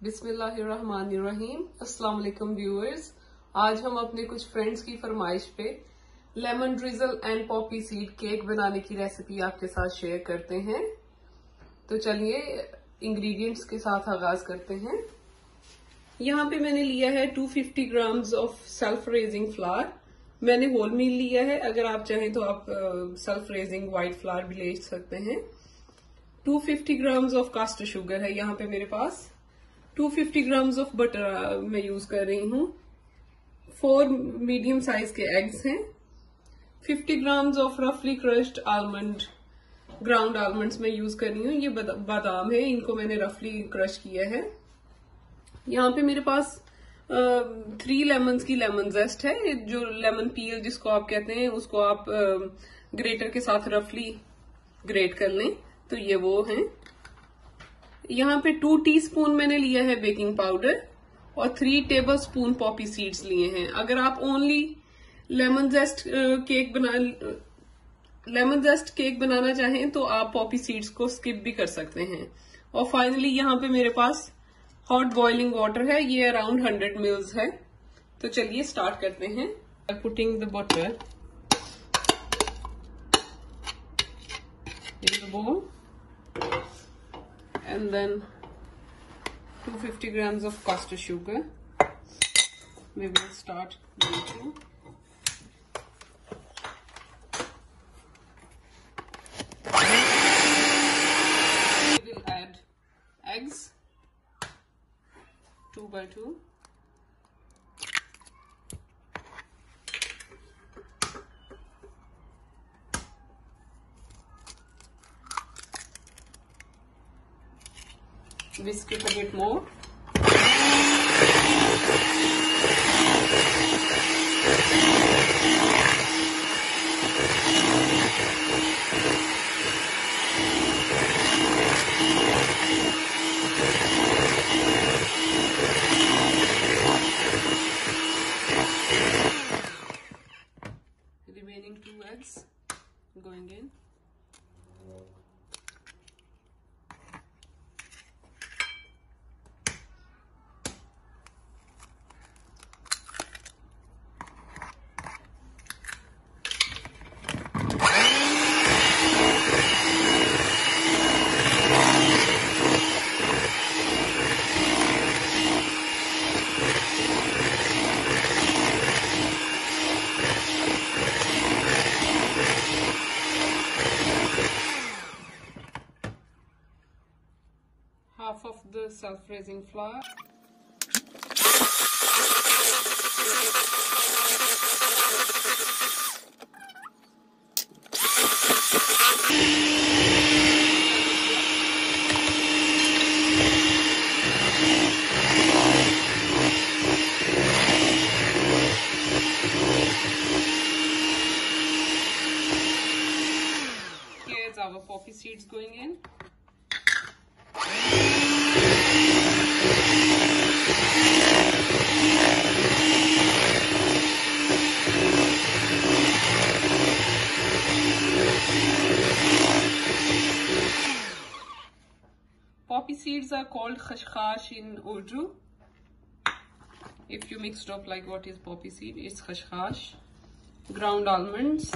बिस्मिल्लाहिर्रहमानिर्रहीम। अस्सलाम वालेकुम व्यूअर्स। आज हम अपने कुछ फ्रेंड्स की फरमाइश पे lemon drizzle and Poppy seed cake बनाने की रेसिपी आपके साथ शेयर करते हैं। तो चलिए इंग्रेडिएंट्स के साथ आगाज करते हैं। यहाँ पे मैंने लिया है 250 grams of self raising flower. मैंने होल मील लिया है, अगर आप चाहें तो आप सेल्फ रेजिंग व्हाइट फ्लावर भी ले सकते हैं। 250 ग्राम्स ऑफ कास्टर शुगर है यहाँ पे मेरे पास। 250 ग्राम्स ऑफ बटर मैं यूज कर रही हूँ। 4 मीडियम साइज के एग्स हैं। 50 ग्राम्स ऑफ रफली क्रश्ड आलमंड, ग्राउंड आलमंड्स मैं यूज कर रही हूँ। ये बादाम है, इनको मैंने रफली क्रश किया है। यहाँ पे मेरे पास 3 लेमन्स की लेमन जेस्ट है, जो लेमन पील जिसको आप कहते हैं, उसको आप ग्रेटर के साथ रफली ग्रेट कर लें, तो ये वो हैं। यहाँ पे 2 टीस्पून मैंने लिया है बेकिंग पाउडर और 3 टेबल स्पून पॉपी सीड्स लिए हैं। अगर आप ओनली लेमन जेस्ट केक बनाना चाहें तो आप पॉपी सीड्स को स्किप भी कर सकते हैं। और फाइनली यहाँ पे मेरे पास हॉट बॉइलिंग वाटर है, ये अराउंड 100 ml है। तो चलिए स्टार्ट करते हैं। Putting the butter in the bowl and then 250 grams of custard sugar. We will start making. We will add eggs, 2 by 2. Whisk it a bit more. Remaining 2 eggs going in. Half of the self-raising flour. Here's our poppy seeds going in. Poppy seeds are called khashkhash in Urdu. If you mixed up like what is poppy seed, it's khashkhash. Ground almonds.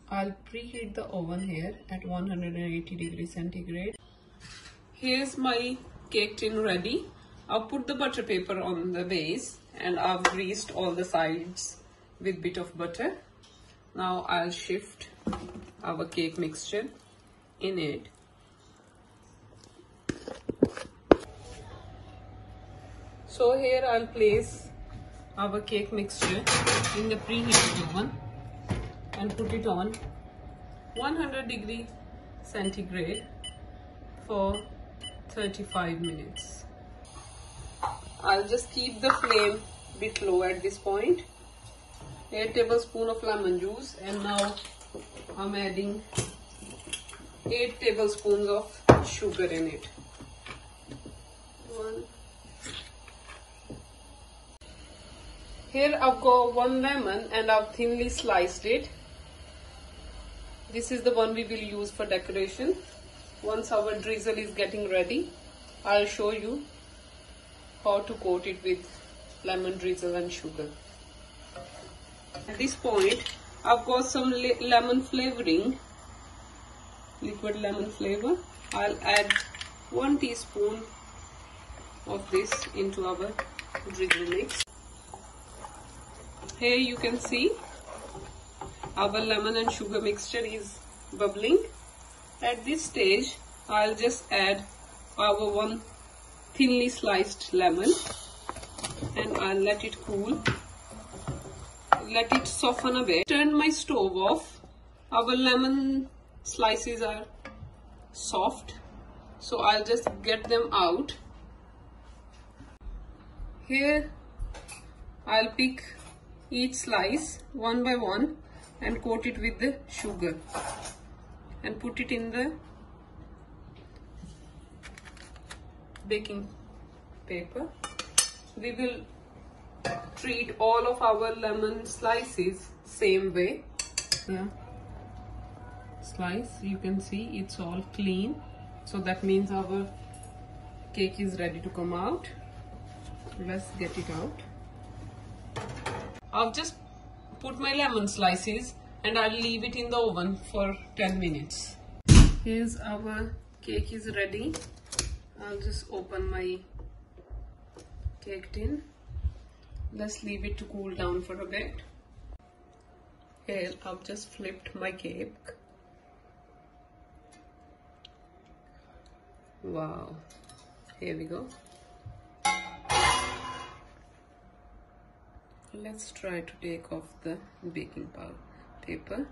I'll preheat the oven here at 180 degrees centigrade. Here's my cake tin ready. I've put the butter paper on the base and I've greased all the sides with bit of butter. Now I'll shift our cake mixture in it. So here I'll place our cake mixture in the preheated oven and put it on 100 degree centigrade for 35 minutes. I'll just keep the flame a bit low at this point. 8 tablespoons of lemon juice, and now I'm adding 8 tablespoons of sugar in it. Here I've got 1 lemon and I've thinly sliced it. This is the one we will use for decoration. once our drizzle is getting ready, I'll show you how to coat it with lemon drizzle and sugar. At this point, I've got some lemon flavoring, liquid lemon flavor. I'll add 1 teaspoon of this into our drizzle mix. Here you can see our lemon and sugar mixture is bubbling. At this stage, I'll just add our 1 thinly sliced lemon and I'll let it cool. Let it soften a bit. Turn my stove off. Our lemon slices are soft, so I'll just get them out. Here I'll pick each slice one by one and coat it with the sugar and put it in the baking paper. We will treat all of our lemon slices same way. Yeah, slice, you can see it's all clean, so that means our cake is ready to come out. Let's get it out. I've just put my lemon slices and I'll leave it in the oven for 10 minutes. Here's our cake is ready. I'll just open my cake tin. Let's leave it to cool down for a bit. Here I've just flipped my cake. Wow, here we go. Let's try to take off the baking paper.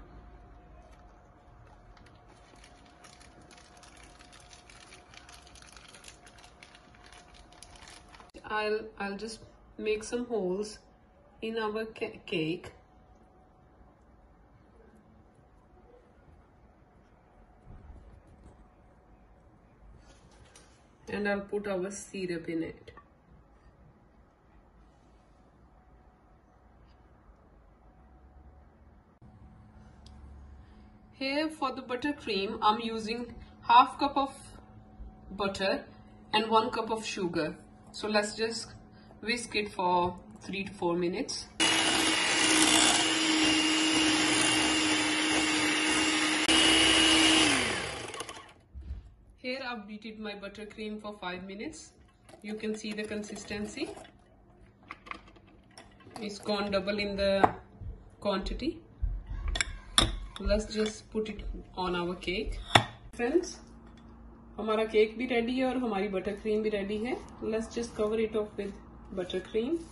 I'll just make some holes in our cake. And I'll put our syrup in it. Here for the buttercream, I'm using ½ cup of butter and 1 cup of sugar. So let's just whisk it for 3 to 4 minutes. Here I've beaten my buttercream for 5 minutes. You can see the consistency. It's gone double in the quantity. Let's just put it on our cake. Friends, हमारा cake भी ready है और हमारी butter cream भी ready है. Let's just cover it up with buttercream.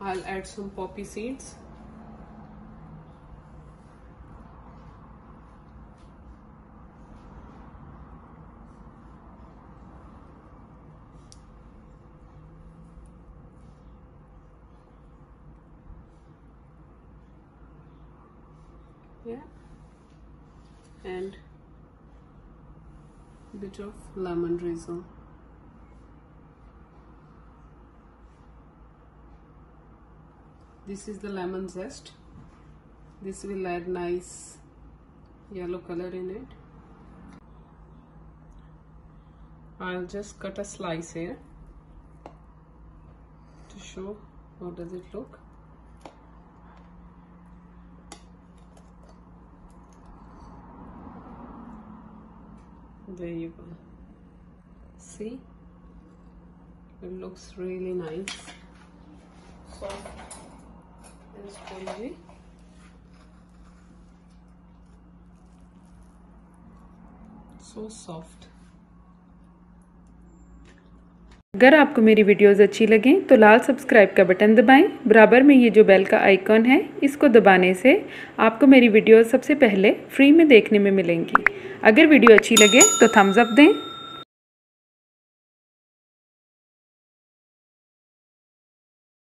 I'll add some poppy seeds. Yeah. And a bit of lemon drizzle. This is the lemon zest. This will add nice yellow color in it. I'll just cut a slice here to show how does it look. There you go. See? It looks really nice. Soft and spongy. So soft. अगर आपको मेरी videos अच्छी लगें तो लाल subscribe का button दबाएं। बराबर में ये जो बेल का आइकॉन है, इसको दबाने से आपको मेरी वीडियोस सबसे पहले फ्री में देखने में मिलेंगी। अगर वीडियो अच्छी लगे तो थम्स अप दें।